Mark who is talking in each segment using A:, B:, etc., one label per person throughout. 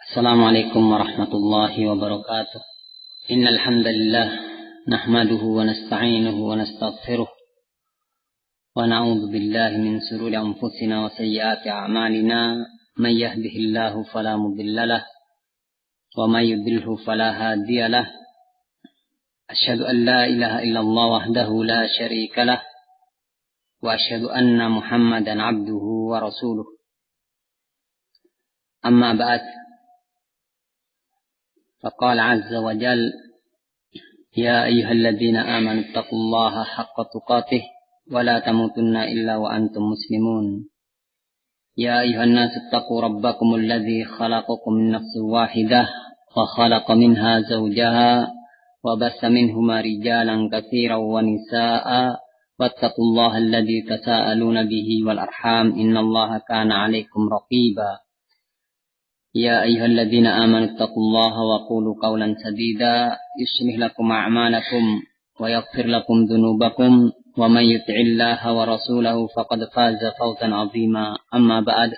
A: السلام عليكم ورحمة الله وبركاته. إن الحمد لله نحمده ونستعينه ونستغفره ونعوذ بالله من شرور أنفسنا وسيئات أعمالنا. من يهده الله فلا مضل له ومن يضلله فلا هادي له. أشهد أن لا إله إلا الله وحده لا شريك له وأشهد أن محمدا عبده ورسوله. أما بعد، فقال عز وجل: يا أيها الذين آمنوا اتقوا الله حق تقاته ولا تموتن إلا وأنتم مسلمون. يا أيها الناس اتقوا ربكم الذي خلقكم من نفس واحدة وخلق منها زوجها وبث منهما رجالا كثيرا ونساء واتقوا الله الذي تساءلون به والأرحام إن الله كان عليكم رقيبا. يا أيها الذين آمنوا اتقوا الله وقولوا قولا سديدا يصلح لكم أعمالكم ويغفر لكم ذنوبكم ومن يطع الله ورسوله فقد فاز فوزا عظيما. أما بعد،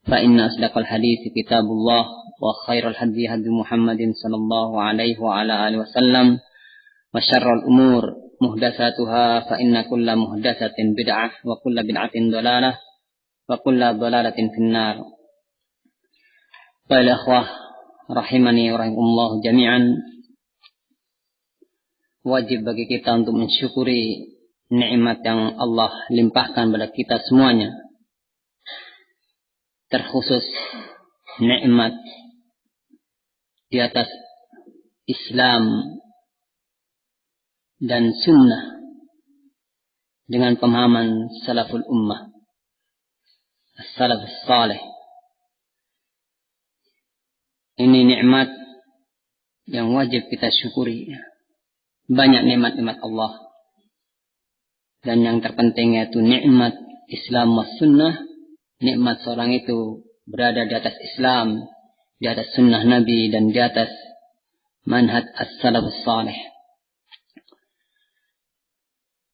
A: فإن أصدق الحديث كتاب الله وخير الهدي هدي محمد صلى الله عليه وعلى آله وسلم وشر الأمور محدثاتها فإن كل محدثة بدعة وكل بدعة ضلالة وكل ضلالة في النار. Baiklah akhwah rahimani wa rahimakumullah jami'an, wajib bagi kita untuk mensyukuri nikmat yang Allah limpahkan pada kita semuanya, terkhusus nikmat di atas Islam dan sunnah dengan pemahaman salaful ummah, as-salafus salih. Ini nikmat yang wajib kita syukuri. Banyak nikmat-nikmat Allah. Dan yang terpenting yaitu nikmat Islam was sunnah. Nikmat seorang itu berada di atas Islam, di atas sunnah Nabi, dan di atas manhaj as-salafus salih.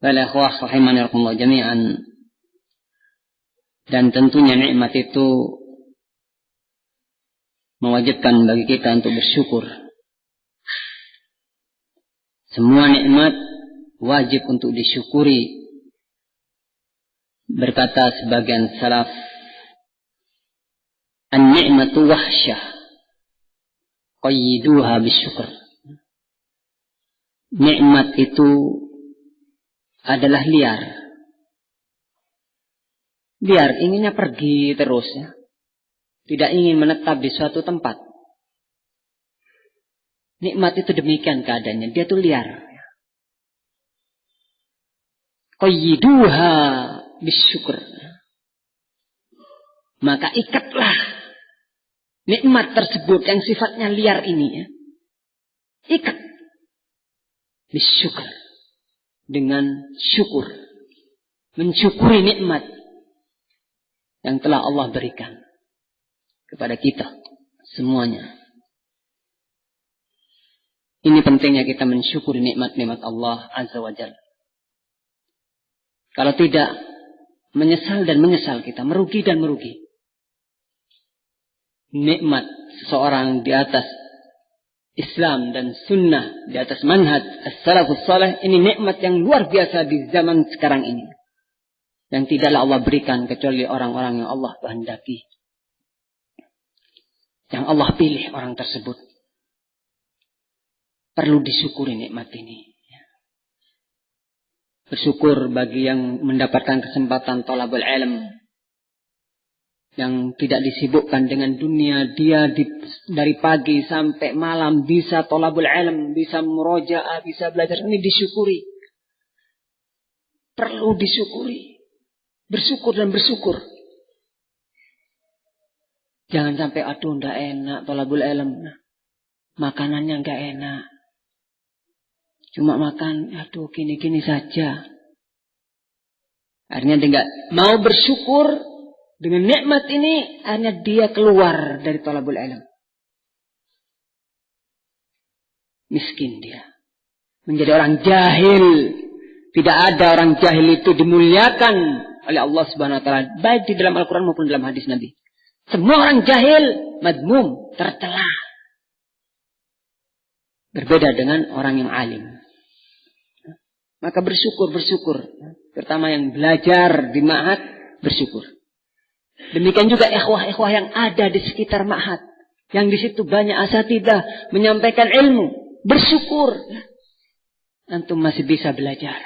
A: Wala akhwah rahimani rahimakumullah jami'an. Dan tentunya nikmat itu mewajibkan bagi kita untuk bersyukur. Semua nikmat wajib untuk disyukuri. Berkata sebagian salaf, an-ni'matu wahsyah qayyiduha bisyukur. Nikmat itu adalah liar. Liar, inginnya pergi terus ya. Tidak ingin menetap di suatu tempat. Nikmat itu demikian keadaannya. Dia itu liar. Qayyiduha bisyukur. Maka ikatlah nikmat tersebut yang sifatnya liar ini ya. Ikat bisyukur. Dengan syukur. Mensyukuri nikmat yang telah Allah berikan kepada kita semuanya. Ini pentingnya kita mensyukuri nikmat-nikmat Allah Azza wa Jalla. Kalau tidak, menyesal dan menyesal kita, merugi dan merugi. Nikmat seseorang di atas Islam dan sunnah, di atas manhaj as-salafus salih, ini nikmat yang luar biasa di zaman sekarang ini. Yang tidaklah Allah berikan kecuali orang-orang yang Allah kehendaki. Yang Allah pilih orang tersebut. Perlu disyukuri nikmat ini. Bersyukur bagi yang mendapatkan kesempatan thalabul ilm. Yang tidak disibukkan dengan dunia. Dia dari pagi sampai malam bisa thalabul ilm. Bisa murojaah, bisa belajar. Ini disyukuri. Perlu disyukuri. Bersyukur dan bersyukur. Jangan sampai aduh ndak enak thalabul ilm. Makanannya nggak enak. Cuma makan aduh gini-gini saja. Akhirnya dia nggak mau bersyukur dengan nikmat ini, akhirnya dia keluar dari thalabul ilm. Miskin dia. Menjadi orang jahil. Tidak ada orang jahil itu dimuliakan oleh Allah Subhanahu wa taala, baik di dalam Al-Qur'an maupun dalam hadis Nabi Semua orang jahil, madmum, tercela. Berbeda dengan orang yang alim. Maka bersyukur. Terutama yang belajar di ma'had, bersyukur. Demikian juga ikhwah-ikhwah yang ada di sekitar ma'had. Yang di situ banyak asatidzah menyampaikan ilmu. Bersyukur. Antum masih bisa belajar.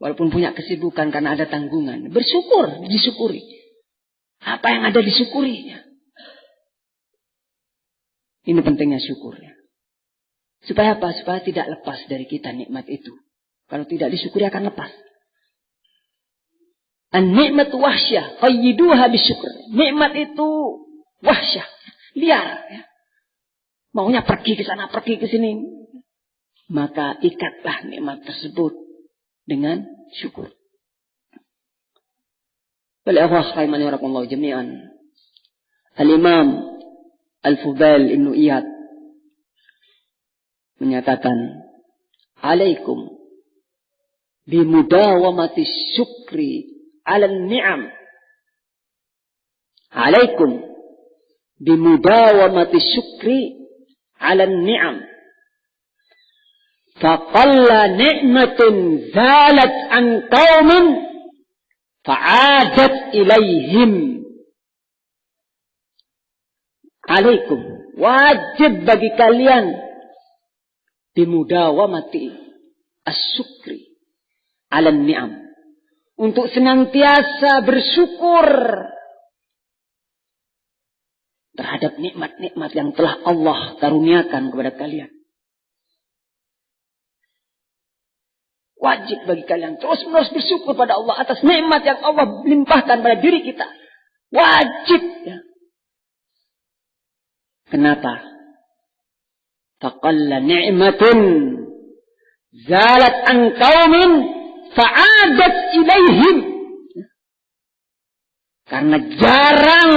A: Walaupun punya kesibukan karena ada tanggungan. Bersyukur, disyukuri. Apa yang ada disyukurinya. Ini pentingnya syukurnya. Supaya apa? Supaya tidak lepas dari kita nikmat itu. Kalau tidak disyukuri akan lepas. An-nikmat wahsyah. Qayyiduha bisyukur. Nikmat itu wahsyah. Liar. Ya. Maunya pergi ke sana, pergi ke sini. Maka ikatlah nikmat tersebut dengan syukur. Wal-ikhwah rahimani rahimakumullah jami'an. Al-Imam Al-Fudail Ibnu Iyad menyatakan, "Alaikum bimudawamati syukri 'alan ni'am." Alaikum bimudawamati syukri 'alan ni'am. Faqalla ni'matin zalat an qaumin fa'adat ilaihim. Alaikum, wajib bagi kalian bimudawamati as-syukri 'alan ni'am, untuk senantiasa bersyukur terhadap nikmat-nikmat yang telah Allah karuniakan kepada kalian. Wajib bagi kalian terus-menerus bersyukur pada Allah atas nikmat yang Allah limpahkan pada diri kita. Wajib. Ya. Kenapa? Faqalla ni'matun zalat an qaumin fa'adat ilaihim. Karena jarang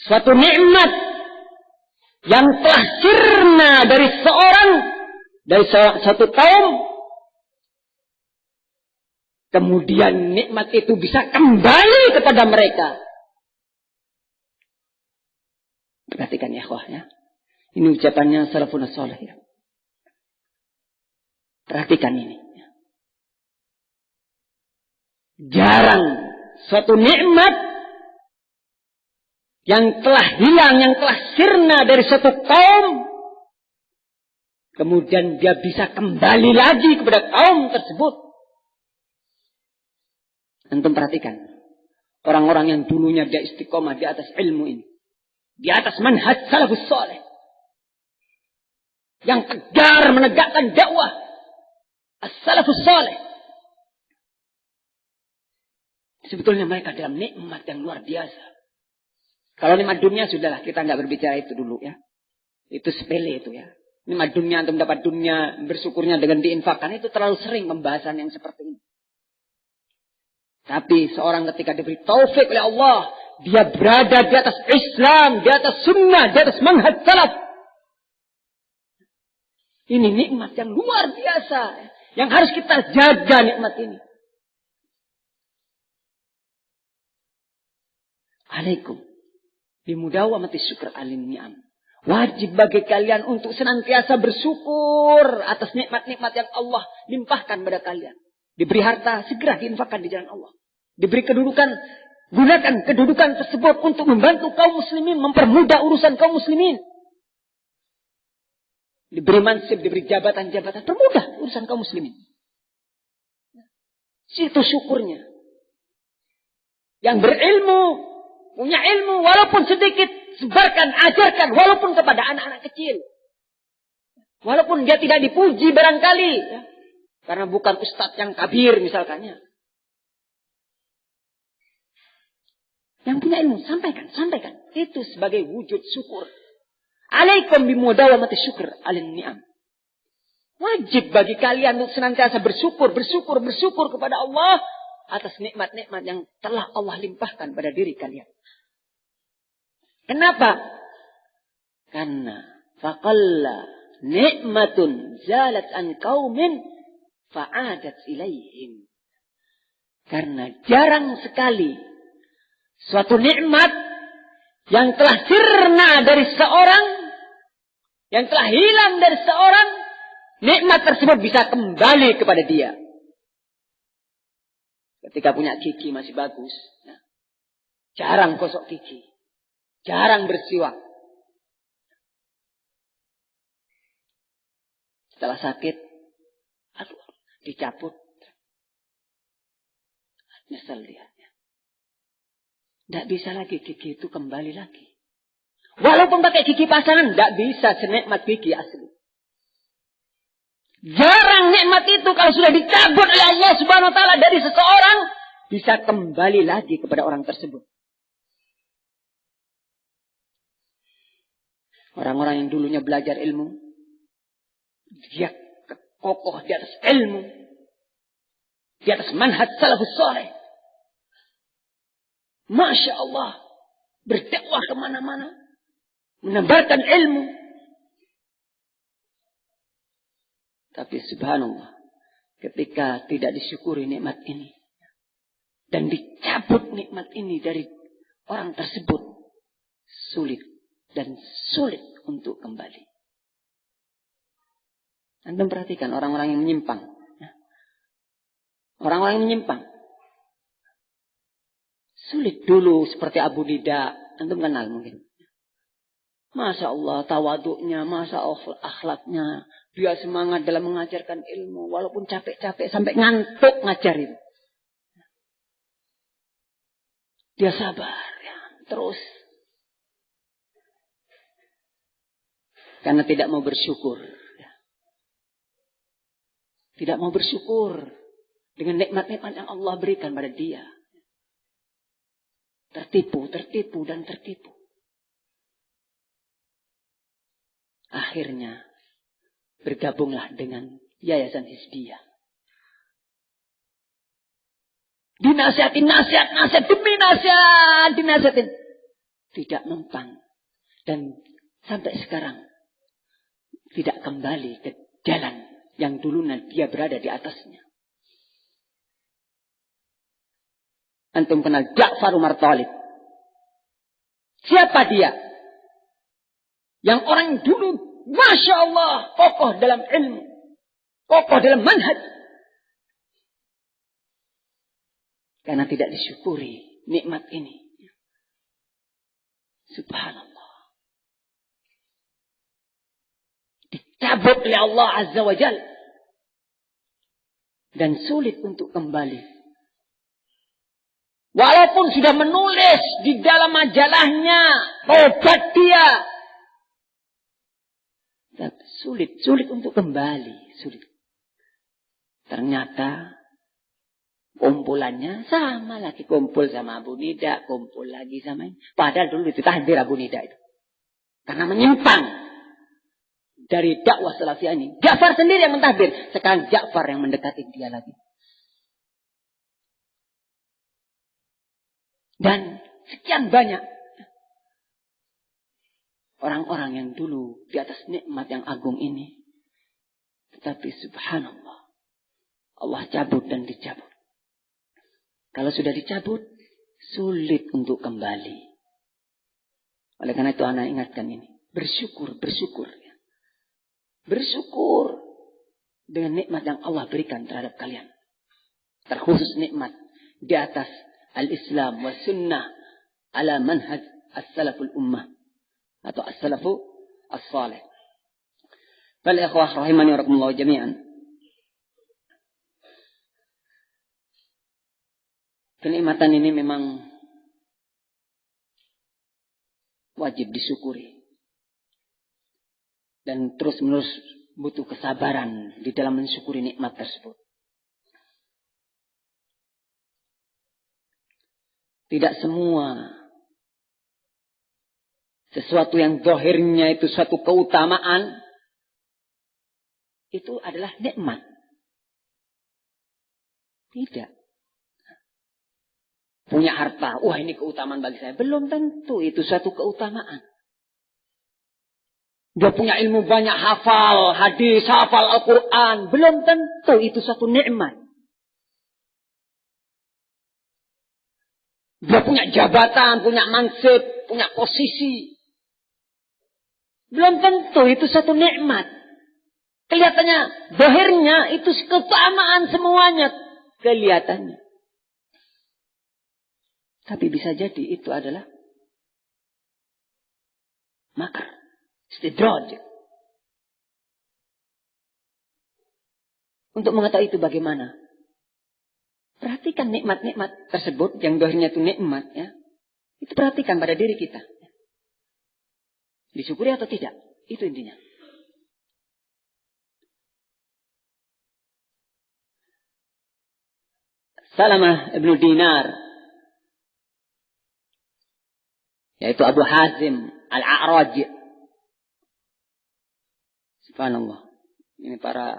A: suatu nikmat yang telah sirna dari satu kaum, kemudian nikmat itu bisa kembali kepada mereka. Perhatikan ya ikhwah ya. Ini ucapannya salafun salih. Ya. Perhatikan ini. Jarang suatu nikmat yang telah hilang, yang telah sirna dari suatu kaum, kemudian dia bisa kembali lagi kepada kaum tersebut. Antum perhatikan. Orang-orang yang dulunya dia istiqomah di atas ilmu ini. Di atas manhaj salafus salih. Yang tegar menegakkan dakwah. As-salafus salih. Sebetulnya mereka dalam nikmat yang luar biasa. Kalau nikmat dunia sudahlah, kita nggak berbicara itu dulu ya. Itu sepele itu ya. Nikmat dunia, antum dapat dunia, bersyukurnya dengan diinfakkan, itu terlalu sering pembahasan yang seperti ini. Tapi seorang ketika diberi taufik oleh Allah, dia berada di atas Islam, di atas sunnah, di atas manhaj salaf. Ini nikmat yang luar biasa, yang harus kita jaga nikmat ini. Alaikum bimudawamati syukr 'alin ni'am. Wajib bagi kalian untuk senantiasa bersyukur atas nikmat-nikmat yang Allah limpahkan pada kalian. Diberi harta, segera diinfakkan di jalan Allah. Diberi kedudukan, gunakan kedudukan tersebut untuk membantu kaum muslimin, mempermudah urusan kaum muslimin. Diberi mansib, diberi jabatan-jabatan, permudah urusan kaum muslimin. Itu syukurnya. Yang berilmu, punya ilmu, walaupun sedikit, sebarkan, ajarkan, walaupun kepada anak-anak kecil. Walaupun dia tidak dipuji barangkali. Ya. Karena bukan ustadz yang kabir misalkannya. Yang punya ilmu, sampaikan. Itu sebagai wujud syukur. Alaikum bimudawamati syukur 'alin ni'am. Wajib bagi kalian untuk senantiasa bersyukur kepada Allah atas nikmat-nikmat yang telah Allah limpahkan pada diri kalian. Kenapa? Karena faqalla ni'matun zalat an qaumin fa'adat ilaihim. Karena jarang sekali suatu nikmat
B: yang telah sirna dari seorang, yang telah hilang dari seorang, nikmat tersebut bisa kembali kepada dia. Ketika punya gigi masih bagus, jarang gosok gigi, jarang bersiwak. Setelah sakit, dicabut. Nyesel dia. Tidak bisa lagi gigi itu kembali lagi. Walaupun pakai gigi pasangan, tidak bisa senikmat gigi asli. Jarang nikmat itu kalau sudah dicabut oleh Allah Subhanahu wa taala dari seseorang, bisa kembali lagi kepada orang tersebut. Orang-orang yang dulunya belajar ilmu, dia kokoh di atas ilmu, di atas manhaj salafus saleh. Masya Allah, berdakwah kemana-mana, menebarkan ilmu. Tapi subhanallah, ketika tidak disyukuri nikmat ini, dan dicabut nikmat ini dari orang tersebut, sulit dan sulit untuk kembali. Antum perhatikan orang-orang yang menyimpang. Orang-orang yang menyimpang. Sulit dulu seperti Abu Nida. Antum kenal mungkin. Masya Allah tawaduknya, masya Allah akhlaknya. Dia semangat dalam mengajarkan ilmu. Walaupun capek-capek sampai ngantuk ngajarin. Dia sabar. Ya, terus. Karena tidak mau bersyukur. Tidak mau bersyukur dengan nikmat-nikmat yang Allah berikan pada dia. Tertipu, tertipu, dan tertipu. Akhirnya bergabunglah dengan Yayasan Hizbiyah. Dinasihatin, nasihat demi nasihat, dinasihatin. Tidak mempan. Dan sampai sekarang tidak kembali ke jalan yang dulu dia berada di atasnya. Antum kenal Ja'far Umar Thalib. Siapa dia? Yang orang dulu, Masya Allah, kokoh dalam ilmu. Kokoh dalam manhaj. Karena tidak disyukuri nikmat ini. Subhanallah. Dicabut oleh Allah Azza wa Jalla. Dan sulit untuk kembali. Walaupun sudah menulis di dalam majalahnya, tobat dia. Tapi sulit untuk kembali. Sulit. Ternyata kumpulannya sama lagi. Kumpul sama Abu Nida, kumpul lagi sama ini. Padahal dulu itu tahdir Abu Nida itu. Karena menyimpang dari dakwah salafiyah ini. Ja'far sendiri yang mentahdir. Sekarang Ja'far yang mendekati dia lagi. Dan sekian banyak orang-orang yang dulu di atas nikmat yang agung ini. Tetapi subhanallah, Allah cabut dan dicabut. Kalau sudah dicabut, sulit untuk kembali. Oleh karena itu anak ingatkan ini. Bersyukur. Bersyukur dengan nikmat yang Allah berikan terhadap kalian. Terkhusus nikmat di atas al-Islam wa sunnah ala manhaj as-salaful ummah atau as-salafu as-salih. Bal ikhwah rahimani wa rahimakumullah jami'an. Kenikmatan ini memang wajib disyukuri. Dan terus-menerus butuh kesabaran di dalam mensyukuri nikmat tersebut. Tidak semua sesuatu yang zahirnya itu suatu keutamaan itu adalah nikmat. Tidak. Punya harta, wah ini keutamaan bagi saya. Belum tentu itu suatu keutamaan. Dia punya ilmu banyak, hafal hadis, hafal Al-Quran. Belum tentu itu suatu nikmat. Dia punya jabatan, punya mansib, punya posisi. Belum tentu itu satu nikmat. Kelihatannya, zahirnya itu keutamaan semuanya. Kelihatannya. Tapi bisa jadi itu adalah makar. Istidraj. Untuk mengetahui itu bagaimana? Perhatikan nikmat-nikmat tersebut yang zahirnya itu nikmat, ya. Itu perhatikan pada diri kita. Disyukuri atau tidak? Itu intinya. Salamah ibn Dinar, yaitu Abu Hazim Al-A'raj. Subhanallah. Ini para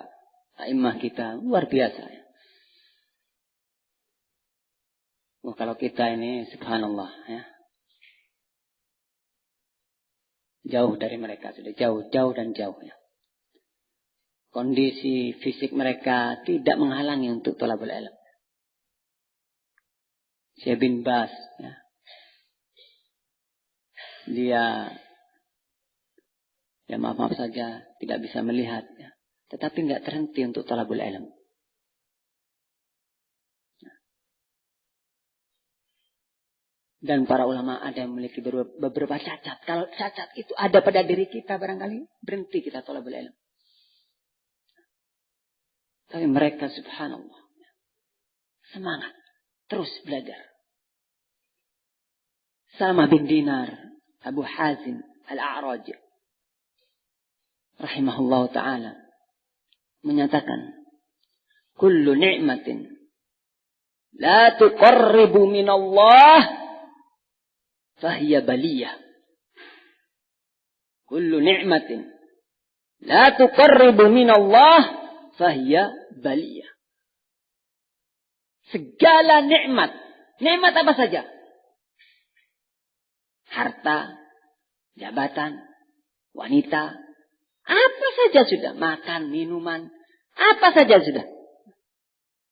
B: a'immah kita luar biasa. Wah, kalau kita ini subhanallah, ya. Jauh dari mereka, sudah jauh dan jauh, ya. Kondisi fisik mereka tidak menghalangi untuk thalabul ilm. Syekh bin Baz, ya. Dia ya maaf saja tidak bisa melihat, ya. Tetapi enggak terhenti untuk thalabul ilm. Dan para ulama ada yang memiliki beberapa cacat. Kalau cacat itu ada pada diri kita barangkali, berhenti kita thalabul ilm. Tapi mereka subhanallah, semangat, terus belajar. Sama bin Dinar, Abu Hazim Al-A'raj, rahimahullah ta'ala, menyatakan, kullu ni'matin la tuqarribu minallah fahiya baliyah. Kullu ni'matin la tuqarribu minallah fahiya baliyah. Segala nikmat. Nikmat apa saja? Harta, jabatan, wanita, apa saja sudah. Makan, minuman, apa saja sudah.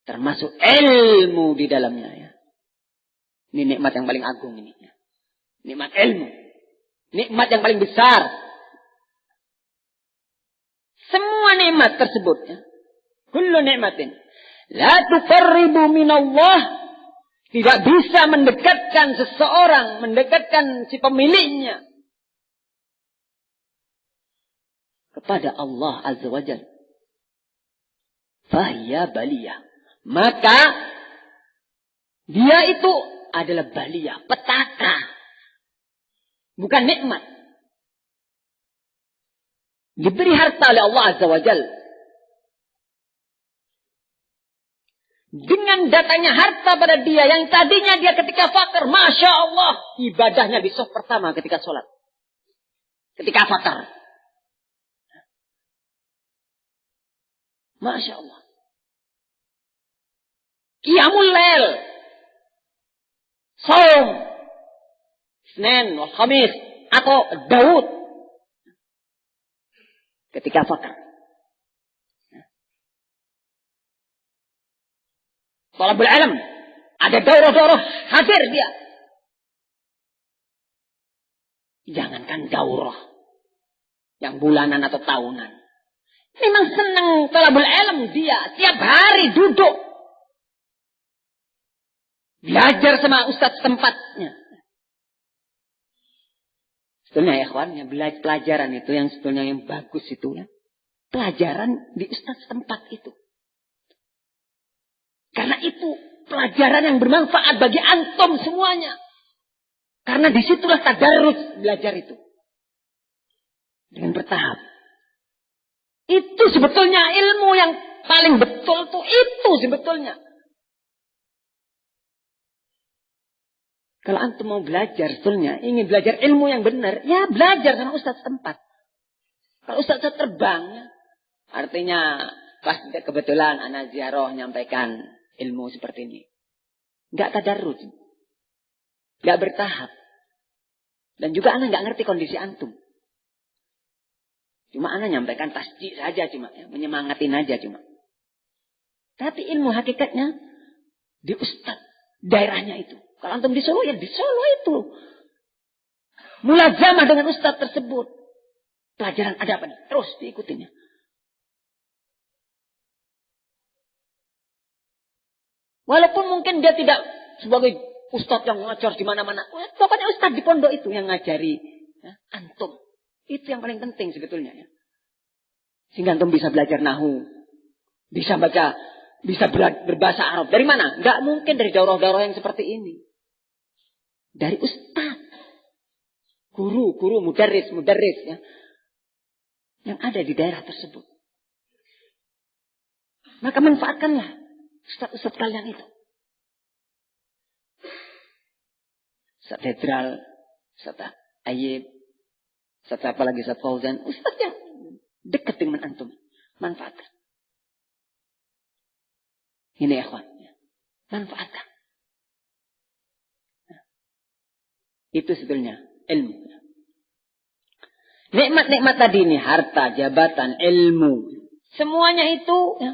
B: Termasuk ilmu di dalamnya, ya. Ini nikmat yang paling agung ini, ya. Nikmat ilmu. Nikmat yang paling besar. Semua nikmat tersebut, ya. Kullu nikmatin la tuqarribu minallah, tidak bisa mendekatkan seseorang, mendekatkan si pemiliknya kepada Allah Azza wa Jalla. Fahiya baliyah. Maka dia itu adalah baliyah, petaka. Bukan nikmat. Diberi harta oleh Allah Azza wa Jalla. Dengan datangnya harta pada dia yang tadinya dia ketika fakir, Masya Allah, ibadahnya di saf pertama ketika sholat. Ketika fakir. Masya Allah. Qiyamul lail. Saum. Senin wal Khamis. Atau Daud. Ketika fakir. Thalabul ilm. Ada daurah-daurah. Hadir dia. Jangankan daurah. Yang bulanan atau tahunan. Memang senang thalabul ilm dia. Tiap hari duduk. Belajar sama ustaz tempatnya. Sebetulnya ya kawan, pelajaran itu yang sebetulnya yang bagus itu, ya. Pelajaran di ustaz tempat itu. Karena itu pelajaran yang bermanfaat bagi antum semuanya. Karena disitulah tadarrus belajar itu. Dengan bertahap. Itu sebetulnya ilmu yang paling betul tuh itu sebetulnya. Kalau antum mau belajar sebetulnya, ingin belajar ilmu yang benar, ya belajar sama ustaz tempat. Kalau ustaz terbang, ya, artinya pas kebetulan anak ziarah nyampaikan ilmu seperti ini. Enggak tadarrus. Enggak bertahap. Dan juga anak enggak ngerti kondisi antum. Cuma anak nyampaikan tasjid saja cuma, ya, menyemangatin aja cuma. Tapi ilmu hakikatnya di ustaz daerahnya itu. Kalau antum di Solo, ya di Solo itu. mulazamah dengan ustaz tersebut. Pelajaran ada apa nih? Terus diikutinya. Walaupun mungkin dia tidak sebagai ustaz yang ngajar di mana-mana. Pokoknya ustaz di pondok itu yang ngajari antum. Itu yang paling penting sebetulnya. Ya. Sehingga antum bisa belajar nahu. Bisa baca, bisa berbahasa Arab. Dari mana? Nggak mungkin dari daurah-daurah yang seperti ini. Dari ustaz. Guru, mudarris ya. Yang ada di daerah tersebut. Maka manfaatkanlah ustaz kalian itu. Ustaz Federal, Ustaz Ayyib, Ustaz apa lagi, Ustaz Fauzan. Ustaz yang dekat dengan antum. Manfaatkan. Ini ya kawan. Manfaatkan. Itu sebetulnya ilmu. Nikmat-nikmat tadi ini. Harta, jabatan, ilmu. Semuanya itu. Ya,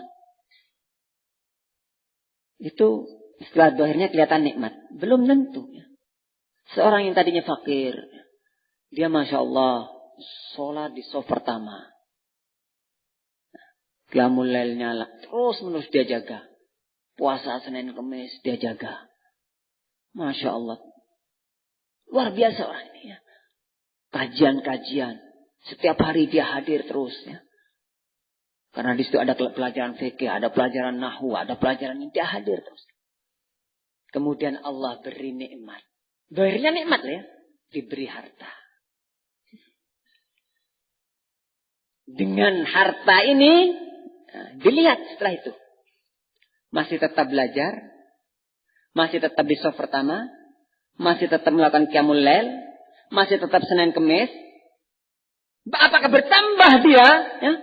B: itu setelah dohirnya kelihatan nikmat. Belum tentu. Ya. Seorang yang tadinya fakir. Dia Masya Allah. Sholat di sof pertama. Qiyamul lail nyala. Terus menerus dia jaga. Puasa Senin Kamis dia jaga. Masya Allah. Luar biasa orang ini ya. Kajian-kajian. Setiap hari dia hadir terus ya. Karena di situ ada pelajaran fikih, ada pelajaran nahwu, ada pelajaran ini dia hadir terus. Kemudian Allah beri nikmat. Dohirnya nikmat ya. Diberi harta. Dengan harta ini dilihat setelah itu. Masih tetap belajar. Masih tetap di sof pertama. Masih tetap melakukan qiyamul lail. Masih tetap Senin Kamis. Apakah bertambah dia? Ya?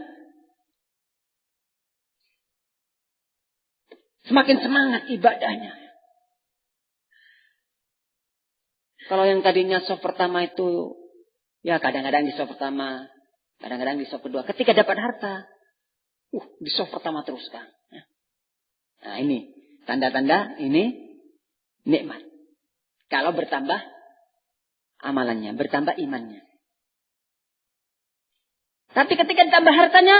B: Semakin semangat ibadahnya. Kalau yang tadinya sof pertama itu. Ya kadang-kadang di sof pertama. Kadang-kadang di sof kedua. Ketika dapat harta. Di sof pertama terus kan. Nah ini. Tanda-tanda ini. Nikmat. Kalau bertambah amalannya. Bertambah imannya. Tapi ketika ditambah hartanya.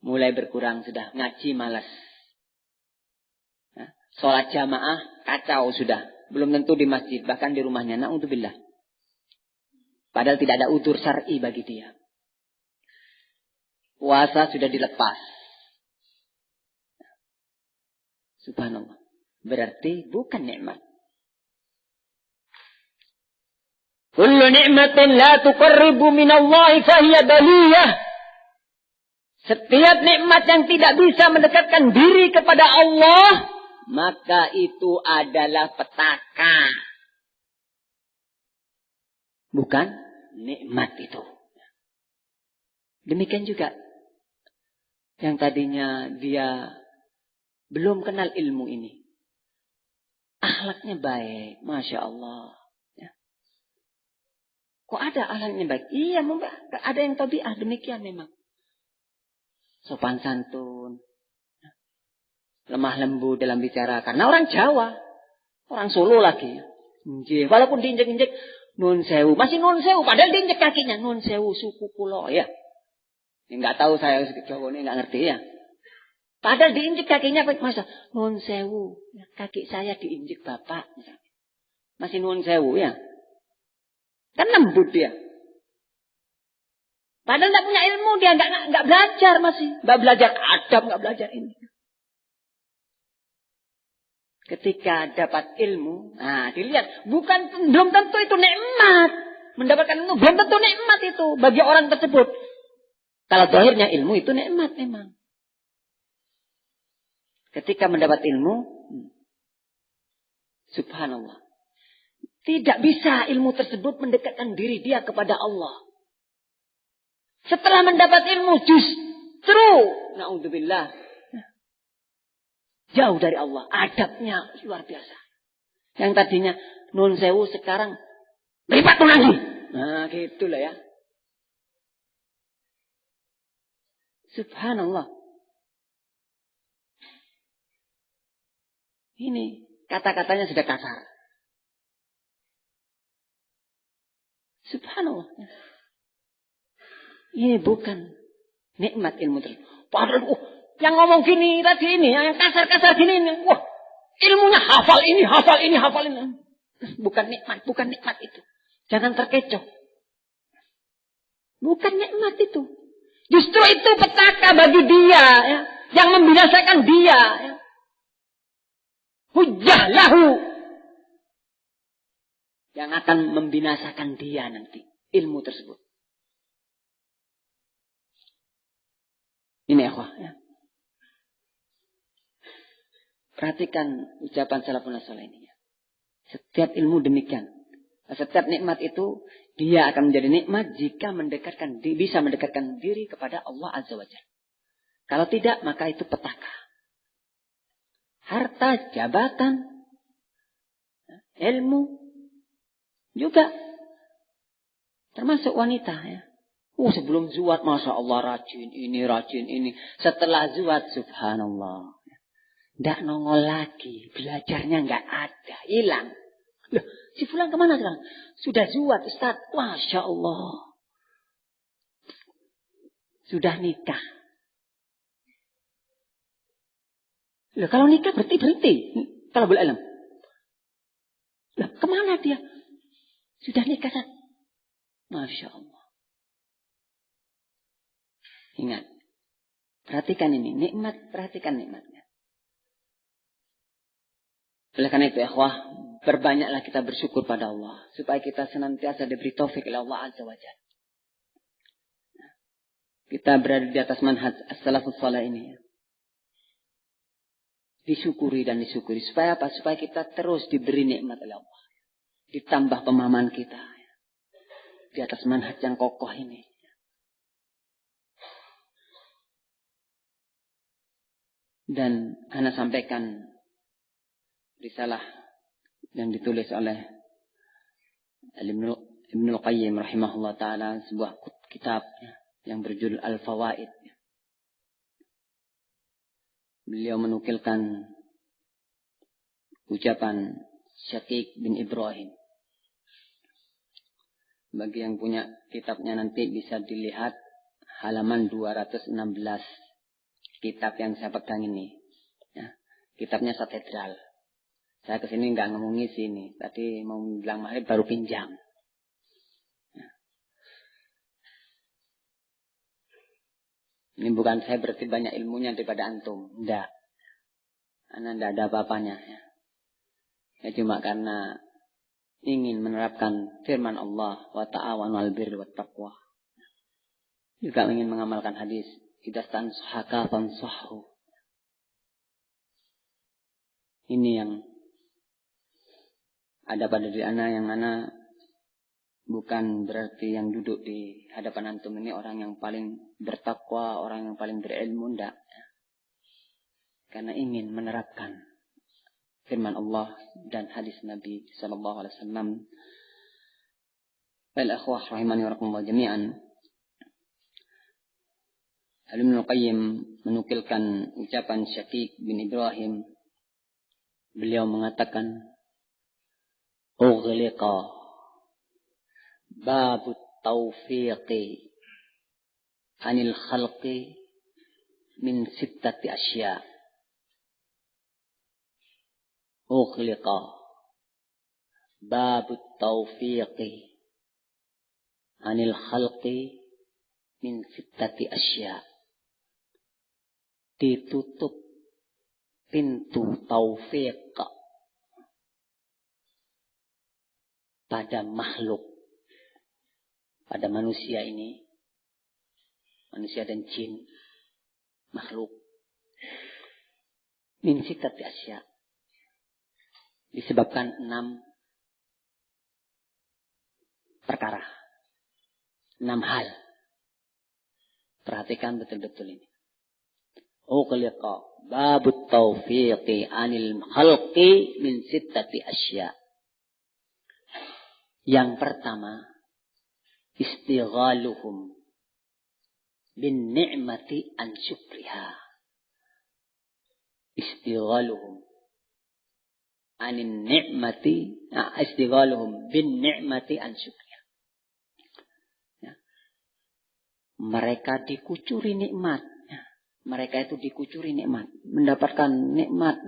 B: Mulai berkurang sudah. Ngaji malas. Nah, sholat jamaah kacau sudah. Belum tentu di masjid. Bahkan di rumahnya. Na'udzubillah. Padahal tidak ada udzur syar'i bagi dia. Puasa sudah dilepas. Subhanallah. Berarti bukan nikmat. Kullu ni'matin la tuqarribu minallahi fahiya baliyah. Setiap nikmat yang tidak bisa mendekatkan diri kepada Allah, maka itu adalah petaka. Bukan nikmat itu. Demikian juga. Yang tadinya dia belum kenal ilmu ini. Akhlaknya baik. Masya Allah. Kok ada akhlaknya baik? Iya, ada yang tabiah demikian memang. Sopan santun. Lemah lembut dalam bicara. Karena orang Jawa. Orang Solo lagi. Walaupun diinjek-injek. Nun sewu. Masih nun sewu. Padahal diinjek kakinya. Nun sewu suku kulo. Ya. Nggak tahu saya Jawa ini. Nggak ngerti ya. Padahal diinjek kakinya. Masa nun sewu. Kaki saya diinjek bapak. Masih nun sewu ya. Kan lembut dia. Padahal tidak punya ilmu dia. Nggak belajar masih. Nggak belajar adab. Nggak belajar ini. Ketika dapat ilmu. Nah dilihat. Belum tentu itu nikmat. Mendapatkan ilmu. Belum tentu nikmat itu. Bagi orang tersebut. Kalau zahirnya ilmu itu nikmat memang. Ketika mendapat ilmu. Subhanallah. Tidak bisa ilmu tersebut mendekatkan diri dia kepada Allah. Setelah mendapat ilmu justru. Na'udzubillah. Jauh dari Allah. Adabnya luar biasa. Yang tadinya nun sewu sekarang. Beripatu lagi. Nah gitulah ya. Subhanallah. Ini kata-katanya sudah kasar. Subhanallah. Ini bukan nikmat ilmu tersebut. Padahal yang ngomong gini tadi ini, yang kasar-kasar gini ini, wah, ilmunya hafal ini, hafal ini, hafal ini. Bukan nikmat itu. Jangan terkecoh. Bukan nikmat itu. Justru itu petaka bagi dia, ya, yang membinasakan dia. Ya. Hujjah lahu. Yang akan membinasakan dia nanti. Ilmu tersebut. Ini akhwah. Ya. Perhatikan ucapan salafun saleh ini. Ya. Setiap ilmu demikian. Setiap nikmat itu dia akan menjadi nikmat jika bisa mendekatkan diri kepada Allah Azza wa Jalla. Kalau tidak, maka itu petaka. Harta, jabatan, ilmu, juga termasuk wanita. Ya. Sebelum zuat, Masya Allah, rajin ini. Setelah zuat, subhanallah. Tidak nongol lagi. Belajarnya nggak ada. Hilang. Loh, si fulan kemana sekarang? Sudah zuat, Ustaz. Masya Allah. Sudah nikah. Loh, kalau nikah berhenti. Kalau boleh alam. Loh, kemana dia? Sudah nikah, Ustaz. Masya Allah. Ingat. Perhatikan ini. Nikmat, perhatikan nikmatnya. Oleh karena itu, ikhwah, berbanyaklah kita bersyukur pada Allah. Supaya kita senantiasa diberi taufik oleh Allah Azza wa Jalla. Kita berada di atas manhaj as-salafus saleh ini. Disyukuri dan disyukuri. Supaya apa? Supaya kita terus diberi nikmat oleh Allah. Ditambah pemahaman kita. Di atas manhaj yang kokoh ini. Dan ana sampaikan risalah yang ditulis oleh Ibnul Qayyim rahimahullah ta'ala. Sebuah kitab yang berjudul Al-Fawaid. Beliau menukilkan ucapan Syaqiq bin Ibrahim. Bagi yang punya kitabnya nanti bisa dilihat halaman 216. Kitab yang saya pegang ini. Ya, kitabnya Satedral. Saya kesini nggak ngomong ngisi ini. Tadi mau bilang maghrib baru pinjam. Ya. Ini bukan saya berarti banyak ilmunya daripada antum. Enggak. Karena enggak ada apa-apanya. Ya. Ya cuma karena ingin menerapkan firman Allah. Wa ta'awanu 'alal birri wat taqwa. Juga ingin mengamalkan hadis. Idza stansahaka fansahhu. Ini yang ada pada diri ana, yang ana bukan berarti yang duduk di hadapan antum ini orang yang paling bertakwa, orang yang paling berilmu, enggak. Karena ingin menerapkan firman Allah dan hadis Nabi sallallahu alaihi wasallam. Baik akhwah rahimani wa rahimakumullah jami'an. Ibnul Qayyim menukilkan ucapan Syaqiq bin Ibrahim. Beliau mengatakan, Ughliqa babut taufiqi anil khalqi min sittati asya. Ughliqa babut taufiqi anil khalqi min sittati asya. Ditutup pintu taufik pada makhluk, pada manusia ini, manusia dan jin, makhluk, min sittati asya, disebabkan 6 perkara, 6 hal. Perhatikan betul-betul ini. Ughliqa babut taufiqi anil khalqi min sittati asya. Yang pertama, istighaluhum bin ni'mati an syukriha. Istighaluhum anin ni'mati, istighaluhum bin ni'mati an syukriha. mereka dikucuri nikmat. Mereka itu dikucuri nikmat. Mendapatkan nikmat.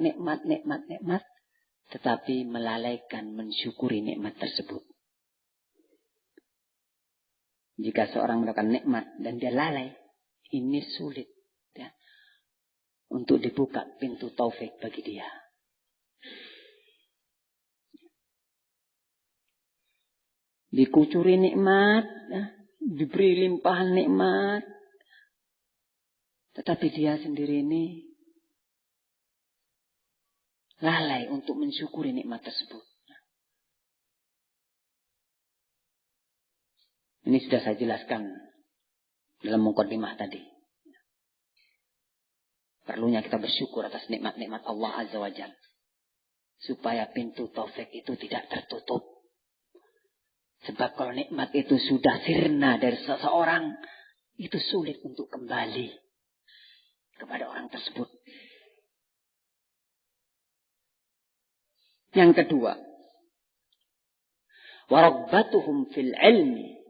B: Tetapi melalaikan mensyukuri nikmat tersebut. Jika seorang mendapatkan nikmat dan dia lalai, ini sulit ya, untuk dibuka pintu taufik bagi dia. Dikucuri nikmat, ya, diberi limpahan nikmat, tetapi dia sendiri ini lalai untuk mensyukuri nikmat tersebut. Ini sudah saya jelaskan dalam mukadimah tadi. Perlunya kita bersyukur atas nikmat-nikmat Allah Azza wa Jalla. Supaya pintu taufik itu tidak tertutup. Sebab kalau nikmat itu sudah sirna dari seseorang, itu sulit untuk kembali kepada orang tersebut. Yang kedua, warabbatuhum fil ilmi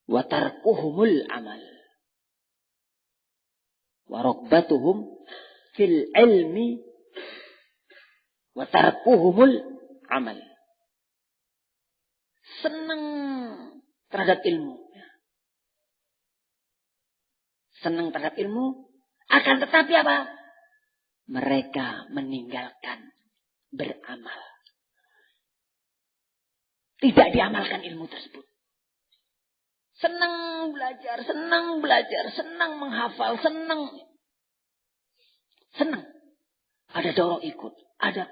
B: wa tarkuhumul amal. Warabbatuhum fil ilmi wa tarkuhumul amal. Senang terhadap ilmu. Senang terhadap ilmu. Akan tetapi apa? Mereka meninggalkan beramal. Tidak diamalkan ilmu tersebut. Senang belajar, senang menghafal, senang. Ada daurah ikut, ada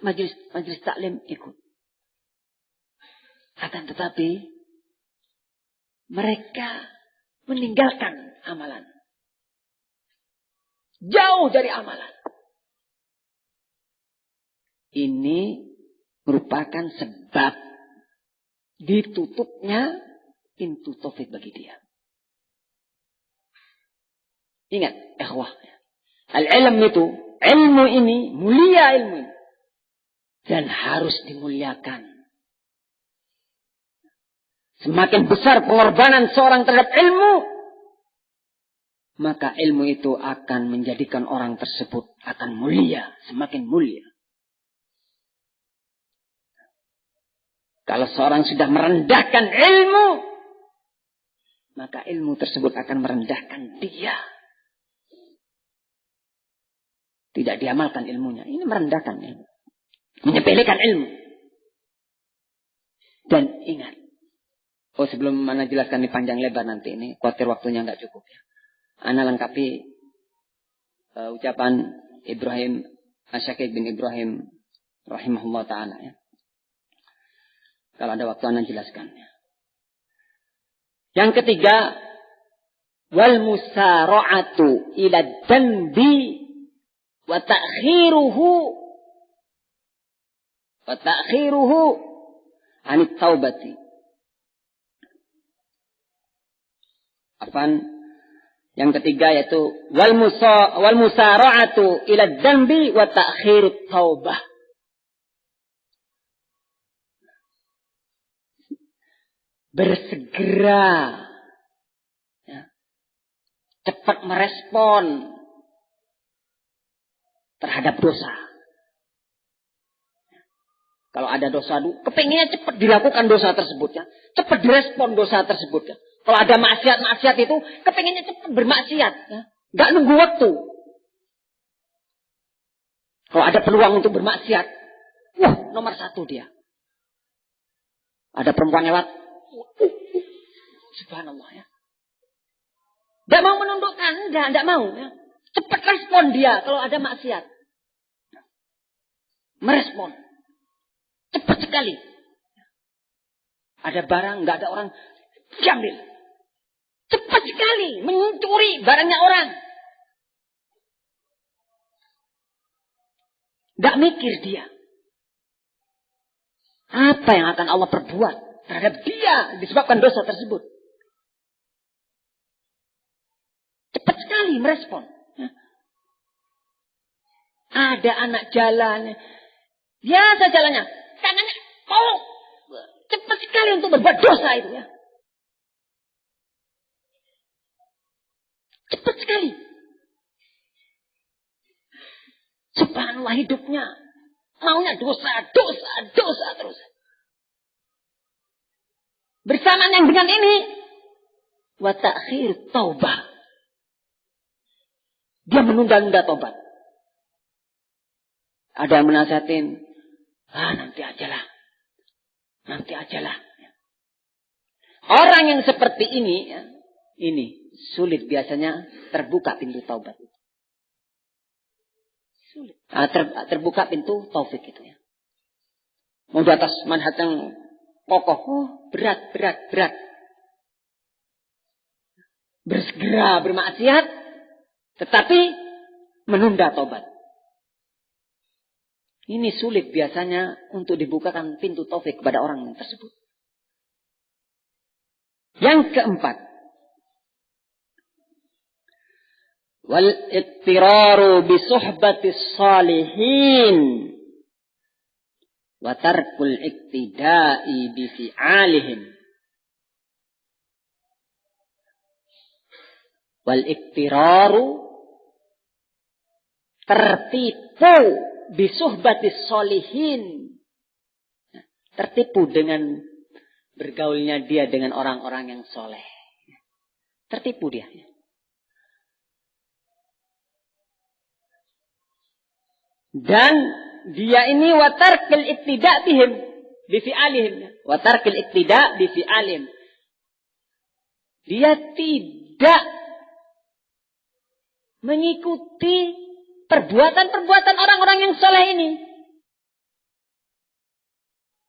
B: majelis taklim ikut. Akan tetapi mereka meninggalkan amalan. Jauh dari amalan. Ini merupakan sebab ditutupnya pintu taufik bagi dia. Ingat, ikhwah. Al-ilm itu, ilmu ini, mulia ilmu ini. Dan harus dimuliakan. Semakin besar pengorbanan seorang terhadap ilmu, maka ilmu itu akan menjadikan orang tersebut akan mulia, semakin mulia. Kalau seorang sudah merendahkan ilmu, maka ilmu tersebut akan merendahkan dia. Tidak diamalkan ilmunya. Ini merendahkan ilmu. Menyepelekan ilmu. Dan ingat. Sebelum Ana jelaskan ini panjang lebar nanti. Ini khawatir waktunya nggak cukup ya. Ana lengkapi ucapan Ibrahim Asy-Syaqiq bin Ibrahim rahimahullah ta'ala ya. Kalau ada waktu Ana jelaskan ya. Yang ketiga, wal musara'atu ila dzanbi wa ta'khiruhu anit taubati. Yang ketiga yaitu wal musara'atu ila dzanbi wa ta'khirut taubah. Bersegera, ya, cepat merespon terhadap dosa. Kalau ada dosa, kepinginnya cepat dilakukan dosa tersebut, ya, cepat direspon dosa tersebut. Ya. Kalau ada maksiat itu, kepinginnya cepat bermaksiat, ya, nggak nunggu waktu. Kalau ada peluang untuk bermaksiat, nomor 1 dia. Ada perempuan lewat. Subhanallah ya. Tidak mau menundukkan, tidak mau ya. Cepat respon dia kalau ada maksiat. Merespon. Cepat sekali. Ada barang, nggak ada orang, diambil. Cepat sekali mencuri barangnya orang. Tidak mikir dia. Apa yang akan Allah perbuat terhadap dia disebabkan dosa tersebut. Cepat sekali merespon. Ada anak jalan. Biasa jalannya. Tangannya polok. Cepat sekali untuk berbuat dosa itu. Ya. sekali. Subhanallah, hidupnya maunya dosa terus. Bersamaan yang dengan ini, wa ta'khir taubah. Dia menunda-nunda tobat. Ada yang menasihatin, nanti ajalah. Orang yang seperti ini, ini sulit biasanya terbuka pintu taubat. Sulit. Terbuka pintu taufik itu ya. Mau di atas manhaj yang kokoh, berat. Bersegera bermaksiat, tetapi menunda taubat. Ini sulit biasanya untuk dibukakan pintu taufik kepada orang tersebut. Yang keempat, wal ittiraru bi suhbatis salihin wa tarkul iktida'i bi fi'alihim. Wal ittiraru, tertipu bi suhbatis salihin, tertipu dengan bergaulnya dia dengan orang-orang yang soleh. Tertipu dia. Dan dia ini watarkil iktida bihim bifi'alihim. Watarkil iktida bifi'alihim. Dia tidak mengikuti perbuatan-perbuatan orang-orang yang soleh ini.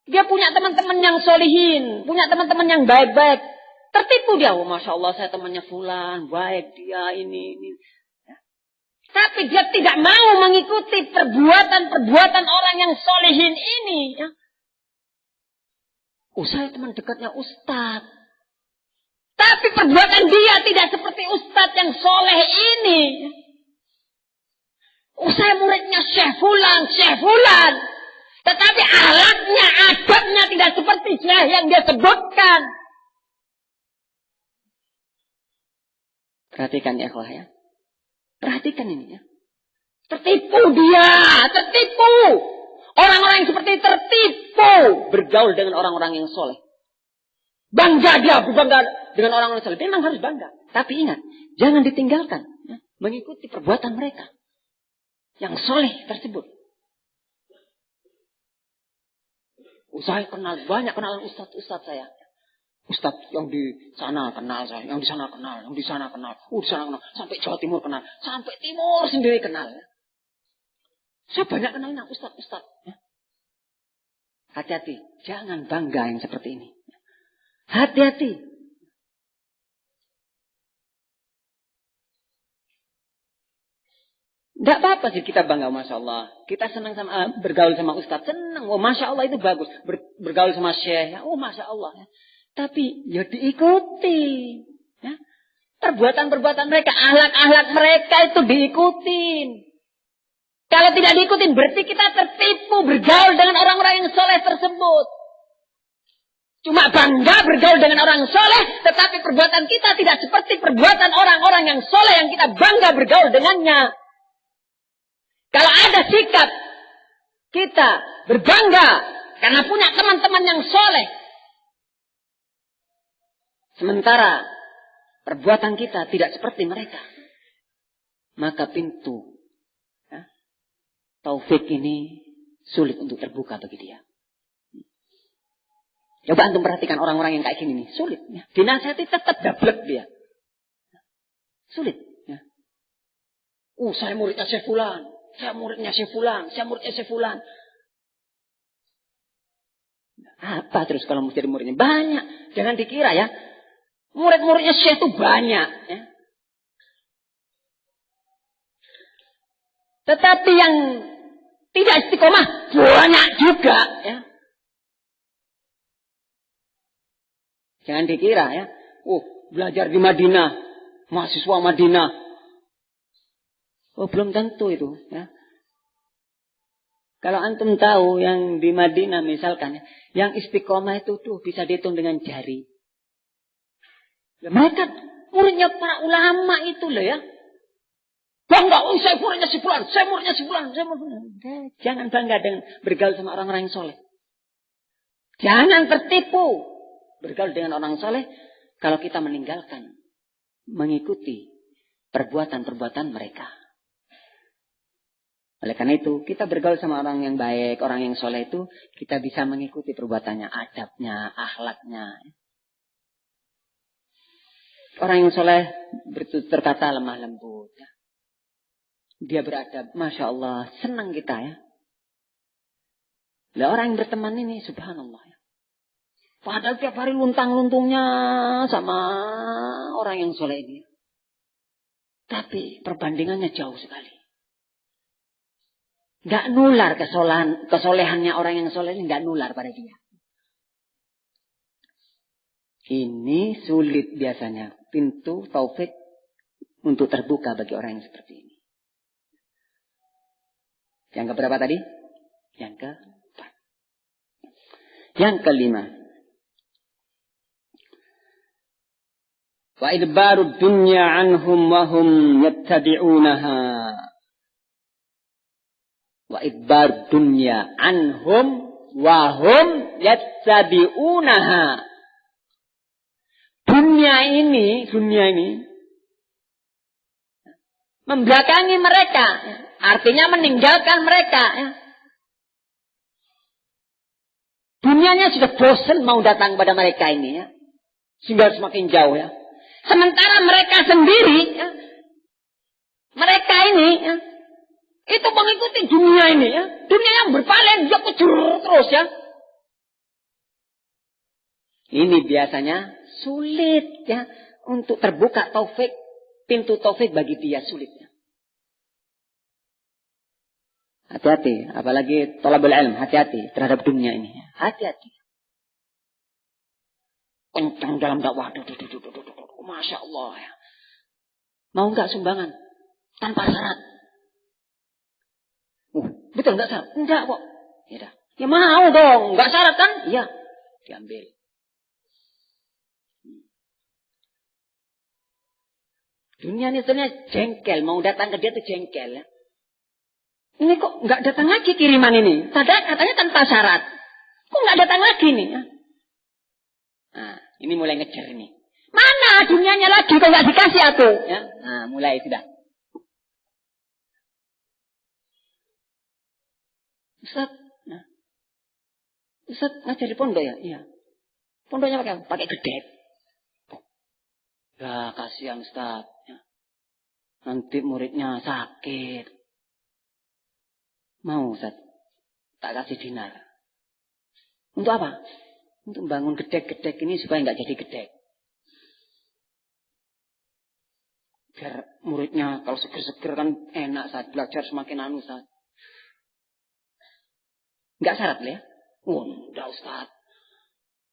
B: Dia punya teman-teman yang solihin, punya teman-teman yang baik-baik. Tertipu dia. Masya Allah, saya temannya fulan, baik dia ini. Ya. Tapi dia tidak mau mengikuti perbuatan-perbuatan orang yang solihin ini. Ya. Saya teman dekatnya Ustadz. Tapi perbuatan dia tidak seperti Ustadz yang soleh ini. Saya muridnya Syekh Fulan. Tetapi akhlaknya, adabnya tidak seperti yang dia sebutkan. Perhatikan ya ikhwah ya. Perhatikan ini ya. Tertipu dia, tertipu. Orang-orang yang seperti tertipu bergaul dengan orang-orang yang soleh. Bangga dengan orang-orang soleh. Memang harus bangga. Tapi ingat, jangan ditinggalkan. Ya, mengikuti perbuatan mereka. Yang soleh tersebut. Saya kenal, banyak kenalan ustadz saya. Ustadz yang di sana kenal saya, yang di sana kenal, yang di sana kenal. Di sana kenal, sampai Jawa Timur kenal, sampai Timur sendiri kenal. Saya banyak kenalnya ustadz. Ya. Hati-hati, jangan bangga yang seperti ini. Hati-hati. Tidak apa-apa sih kita bangga, Masya Allah. Kita senang sama bergaul sama Ustadz. Senang. Masya Allah itu bagus. Bergaul sama Syekh. Ya, Masya Allah. Ya. Tapi ya diikuti. Ya. Perbuatan-perbuatan mereka. Ahlak-ahlak mereka itu diikutin. Kalau tidak diikutin berarti kita tertipu bergaul dengan orang-orang yang soleh tersebut. Cuma bangga bergaul dengan orang soleh. Tetapi perbuatan kita tidak seperti perbuatan orang-orang yang soleh yang kita bangga bergaul dengannya. Kalau ada sikap kita berbangga karena punya teman-teman yang soleh. Sementara perbuatan kita tidak seperti mereka. Maka pintu taufik ini sulit untuk terbuka bagi dia. Coba antum perhatikan orang-orang yang kayak gini nih. Sulit. Ya. Dinasihati tetap dablek dia. Sulit. Ya. Saya muridnya Syekh Fulan. Saya muridnya Syekh Fulan. Apa terus kalau mau jadi muridnya? Banyak. Jangan dikira ya. Murid-muridnya Syekh itu banyak. Ya. Tetapi yang tidak istiqomah banyak juga. Ya. Jangan dikira ya. Belajar di Madinah. Mahasiswa Madinah. Belum tentu itu. Ya. Kalau antum tahu yang di Madinah misalkan. Yang istiqomah itu tuh bisa dihitung dengan jari. Ya, mereka muridnya para ulama itu loh ya. Bangga, saya muridnya si fulan, saya muridnya si fulan, saya muridnya. Jangan bangga dengan bergaul sama orang-orang yang soleh. Jangan tertipu bergaul dengan orang soleh kalau kita meninggalkan mengikuti perbuatan-perbuatan mereka. Oleh karena itu, kita bergaul sama orang yang baik, orang yang soleh itu, kita bisa mengikuti perbuatannya, adabnya, akhlaknya. Orang yang soleh bertutur kata lemah lembut. Dia beradab, Masya Allah, senang kita ya. Lah orang yang berteman ini, subhanallah ya. Padahal tiap hari luntang-luntungnya sama orang yang soleh ini. Tapi perbandingannya jauh sekali. Gak nular kesolehannya orang yang soleh ini, gak nular pada dia. Ini sulit biasanya. Pintu taufik untuk terbuka bagi orang yang seperti ini. Yang keberapa tadi? Yang keempat. Yang kelima. Wa idbaru dunya anhum wa hum yattabi'unaha. Wa idbaru dunya anhum wa hum yattabi'unaha. Dunia ini membelakangi mereka. Artinya meninggalkan mereka. Ya. Dunianya sudah bosan mau datang pada mereka ini. Ya. Sehingga semakin jauh. Ya. Sementara mereka sendiri. Ya. Mereka ini. Ya. Itu mengikuti dunia ini. Ya. Dunia yang berpaling. Dia kejar terus. Ya. Ini biasanya sulit. Ya. Untuk terbuka taufik. Pintu taufik bagi dia sulit. Ya. Hati-hati, apalagi thalabul ilm, hati-hati terhadap dunia ini. Hati-hati. Kencang dalam dakwah. Masya Allah. Ya. Mau nggak sumbangan? Tanpa syarat. Betul nggak syarat? Enggak kok. Ya mau dong, nggak syarat kan? Iya, diambil. Dunia ini sebenarnya jengkel, mau datang ke dia tuh jengkel ya. Ini kok nggak datang lagi kiriman ini? Padahal katanya tanpa syarat. Kok nggak datang lagi nih? Ya? Nah, ini mulai ngejar ini. Mana dunianya lagi kok nggak dikasih aku? Ya? Nah, mulai sudah. Ustaz ngajar di pondok ya? Iya. Pondoknya pakai gedek. Ya kasihan Ustaz. Ya. Nanti muridnya sakit. Mau Ustaz, tak kasih dinar. Untuk apa? Untuk bangun gedek-gedek ini supaya nggak jadi gedek. Biar muridnya kalau seger-seger kan enak saat belajar semakin anu Ustaz. Nggak syarat ya? Enggak Ustaz.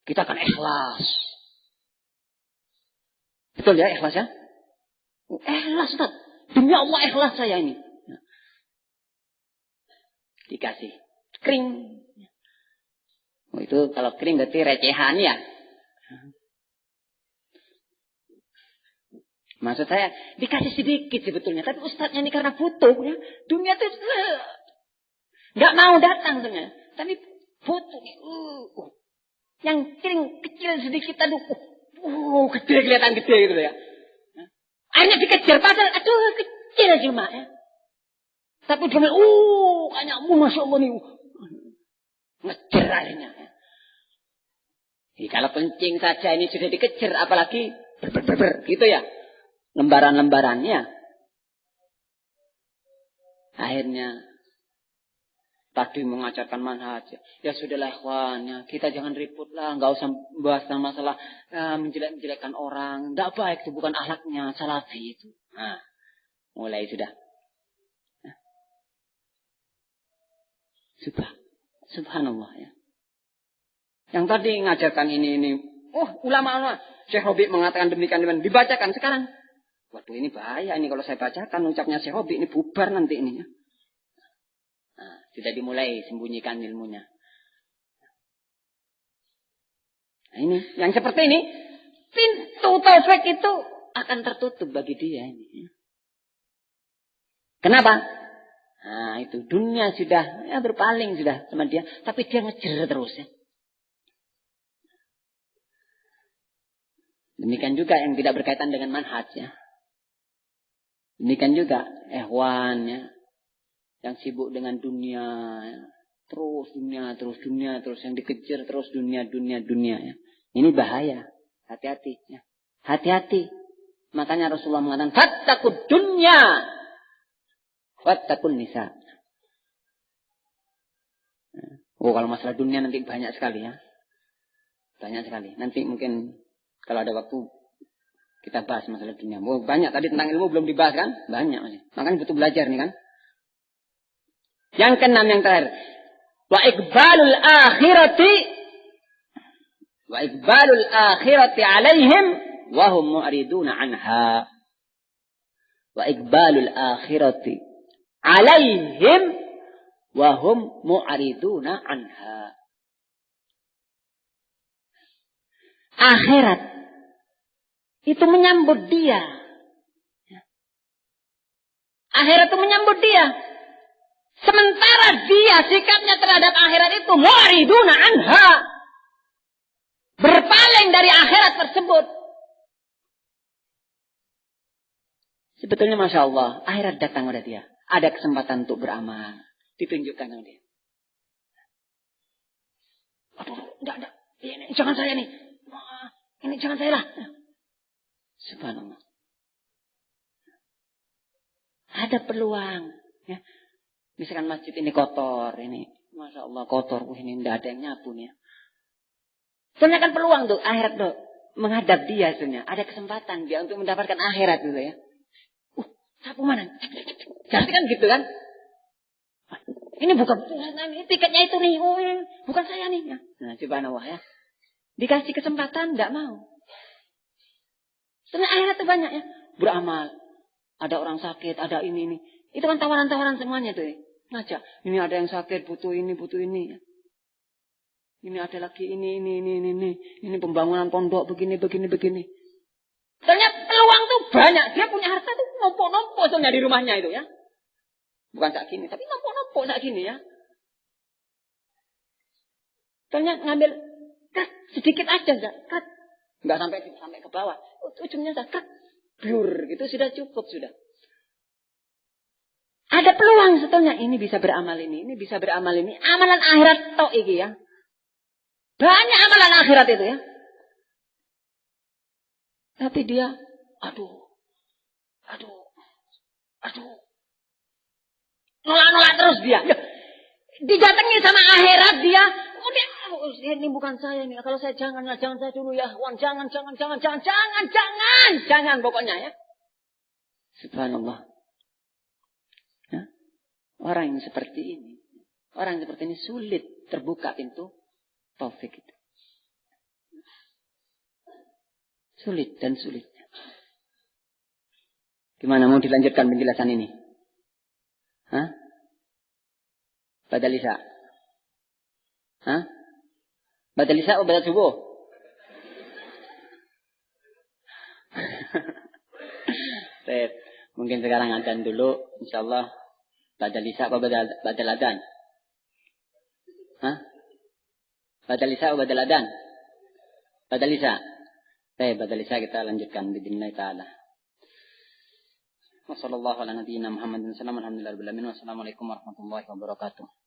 B: Kita akan ikhlas. Betul ya ikhlas ya? Ikhlas Ustaz. Demi Allah ikhlas saya ini. Dikasih kering. Itu kalau kering berarti recehan ya. Maksud saya dikasih sedikit sebetulnya, tapi ustadznya ini karena butuh ya. Dunia itu nggak mau datang sebenarnya, tapi butuh nih. Yang kering kecil sedikit aduh, gede kelihatan gede gitu ya. Akhirnya dikejar padahal aduh kecil cuma ya. Tapi dia kayaknya Masya Allah nih. Ngejar akhirnya. Kalau kencing saja ini sudah dikejar. Apalagi gitu ya. Lembaran-lembarannya. Akhirnya. Tadi mengajarkan manhaj. Ya sudahlah ikhwan. Kita jangan ribut lah. Nggak usah bahas masalah menjelek-menjelekkan orang. Nggak baik. Itu bukan akhlaknya. Salafi itu. Nah. Mulai sudah. Subhanallah ya. Yang tadi ngajarkan ini. Ulama-ulama. Syekh Robi mengatakan demikian. Dibacakan sekarang. Waduh ini bahaya. Ini kalau saya bacakan ucapnya Syekh Robi. Ini bubar nanti ini ya. Nah, sudah dimulai sembunyikan ilmunya. Nah ini. Yang seperti ini. Pintu taufik itu akan tertutup bagi dia ini. Ya. Kenapa? Nah, itu dunia sudah berpaling sudah sama dia, tapi dia ngejar terus ya. Demikian juga yang tidak berkaitan dengan manhaj ya. Demikian juga ikhwan ya, yang sibuk dengan dunia ya. Terus dunia terus yang dikejar terus dunia ya. Ini bahaya. Hati-hati ya. Hati-hati. Makanya Rasulullah mengatakan fattaqud dunya wattaqun nisa. Oh, kalau masalah dunia nanti banyak sekali ya. Banyak sekali. Nanti mungkin kalau ada waktu kita bahas masalah dunia. Oh, banyak tadi tentang ilmu belum dibahas kan? Banyak masih. Makanya butuh belajar nih kan. Yang keenam yang terakhir. Wa iqbalul akhirati alaihim wa hum mu'riduna anha. Wa iqbalul akhirati alaihim wa hum mu'riduna anha. Akhirat itu menyambut dia. Akhirat itu menyambut dia. Sementara dia sikapnya terhadap akhirat itu mu'riduna anha. Berpaling dari akhirat tersebut. Sebetulnya Masya Allah, akhirat datang pada dia. Ada kesempatan untuk beramal. Ditunjukkan sama dia. Aduh, enggak. Ini jangan saya nih. Ini jangan saya lah. Subhanallah. Ada peluang. Ya. Misalkan masjid ini kotor. Ini, Masya Allah kotor. Ini tidak ada yang nyapu nih. Sebenarnya kan peluang tuh. Akhirat tuh. Menghadap dia sebenarnya. Ada kesempatan dia untuk mendapatkan akhirat gitu ya. Sapu mana? Jadi kan gitu kan. Ini bukan ini tiketnya itu nih. Oh, ini bukan saya nih. Nah, subhanallah ya. Dikasih kesempatan enggak mau. Sebenarnya akhirat itu banyak ya. Beramal. Ada orang sakit, ada ini. Itu kan tawaran-tawaran semuanya tuh ya. Ngajak. Ini ada yang sakit, butuh ini. Ya. Ini ada lagi ini. Ini pembangunan pondok begini. Ternyata peluang tuh banyak. Dia punya harta tuh nompok-nompok soalnya di rumahnya itu ya. Bukan tak gini, tapi nompok-nompok tak gini ya. Ternyata ngambil sedikit aja enggak. Enggak sampai ke bawah. Ujungnya zakat. Blur gitu sudah cukup sudah. Ada peluang sebetulnya ini bisa beramal ini bisa beramal ini. Amalan akhirat tok iki ya. Banyak amalan akhirat itu ya. Tapi dia aduh. Nolak terus dia. Didatangi sama akhirat dia. Ini bukan saya nih. Kalau saya jangan saya dulu ya. Wan, jangan pokoknya ya. Subhanallah. Ya? Orang yang seperti ini sulit terbuka pintu taufik itu. Sulit. Gimana mau dilanjutkan penjelasan ini? Hah? Badal isya? Hah? Badal isya atau badal subuh? Mungkin sekarang adzan dulu. InsyaAllah. Badal isya atau badal adzan? Hah? Badal isya atau badal adzan? Badal isya. Badal isya kita lanjutkan. Bismillah ta'ala. Wassalamualaikum warahmatullahi wabarakatuh.